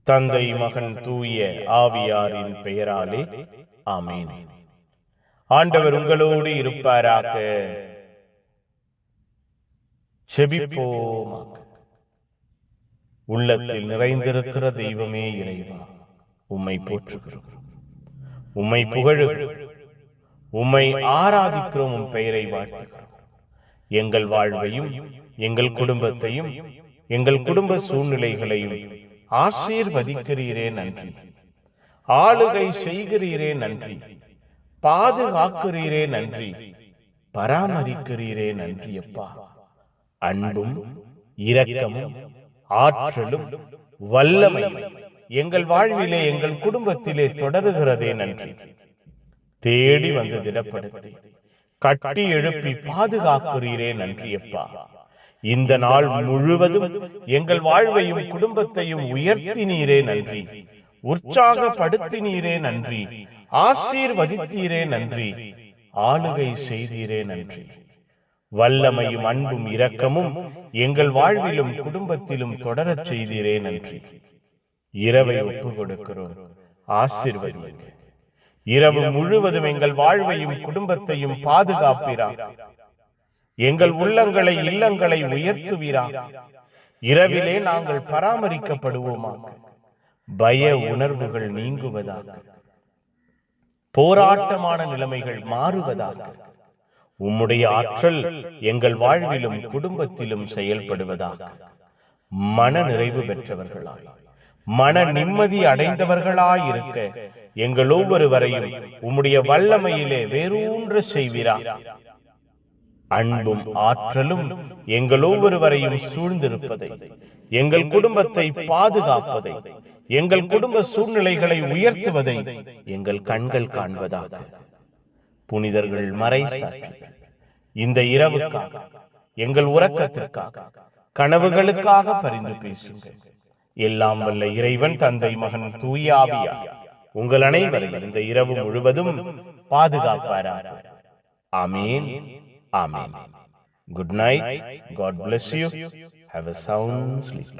தந்தை, மகன், தூய ஆவியாரின் பெயராலே ஆமென். ஆண்டவர் உங்களோடு இருப்பாராக. செபிப்போமாக. உள்ளத்தில் நிறைந்திருக்கிற தெய்வமே இறைவா, உம்மை போற்றுகிறோம், உம்மை புகழுகிறோம், உம்மை ஆராதிக்கிறோம், உம் பெயரை வாழ்த்துகிறோம். எங்கள் வாழ்வையும் எங்கள் குடும்பத்தையும் எங்கள் குடும்ப சூழ்நிலைகளையும் ஆசீர்வதிக்கிறீரே நன்றி. ஆளுகை செய்கிறீரே நன்றி. பாதுகாக்கிறீரே நன்றி. பராமரிக்கிறீரே நன்றி அப்பா. அன்பும் இரக்கமும் ஆற்றலும் வல்லமையும் எங்கள் வாழ்விலே எங்கள் குடும்பத்திலே தொடருகிறதே நன்றி. தேடி வந்து திடப்படுத்தி கட்டி எழுப்பி பாதுகாக்கிறீரே நன்றி அப்பா. இந்த நாள் முழுவதும் எங்கள் வாழ்வையும் குடும்பத்தையும் உயர்த்தினீரே நன்றி. உற்சாகப்படுத்தினீரே நன்றி. ஆசீர்வதித்தீரே நன்றி. ஆளுகை செய்தீரே நன்றி. வல்லமையும் அன்பும் இரக்கமும் எங்கள் வாழ்விலும் குடும்பத்திலும் தொடரச் செய்தீரே நன்றி. இரவை ஒப்பு கொடுக்கிறோம், ஆசீர்வதிங்க. இரவு முழுவதும் எங்கள் வாழ்வையும் குடும்பத்தையும் பாதுகாப்பீராக. எங்கள் உள்ளங்களை இல்லங்களை உயர்த்துவீராக. இரவிலே நாங்கள் பராமரிக்கப்படுவோமாக. பய உணர்வுகள் நீங்குவதாக. போராட்டமான நிலைமைகள் மாறுவதாக. உம்முடைய ஆற்றல் எங்கள் வாழ்விலும் குடும்பத்திலும் செயல்படுவதாக. மன நிறைவு பெற்றவர்களாய், மன நிம்மதி அடைந்தவர்களாயிருக்க எங்கள் ஒவ்வொருவரையும் உம்முடைய வல்லமையிலே வேரூன்ற செய்வீராக. அன்பும் ஆற்றலும் எங்கள் ஒவ்வொருவரையும் சூழ்ந்திருப்பதை, எங்கள் குடும்பத்தை பாதுகாப்பதை, எங்கள் குடும்ப சூழ்நிலைகளை உயர்த்துவதை எங்கள் கண்கள் காண்பதாக. புனிதர்கள் மறை சாட்சி இந்த இரவுக்காக, எங்கள் உறக்கத்திற்காக, கனவுகளுக்காக பரிந்து பேசுங்கள். எல்லாம் வல்ல இறைவன் தந்தை, மகன், தூய ஆவியார் உங்கள் அனைவரையும் இந்த இரவு முழுவதும் பாதுகாப்பாராக. ஆமென். Amen. Good night. God bless you. Have a sound sleep.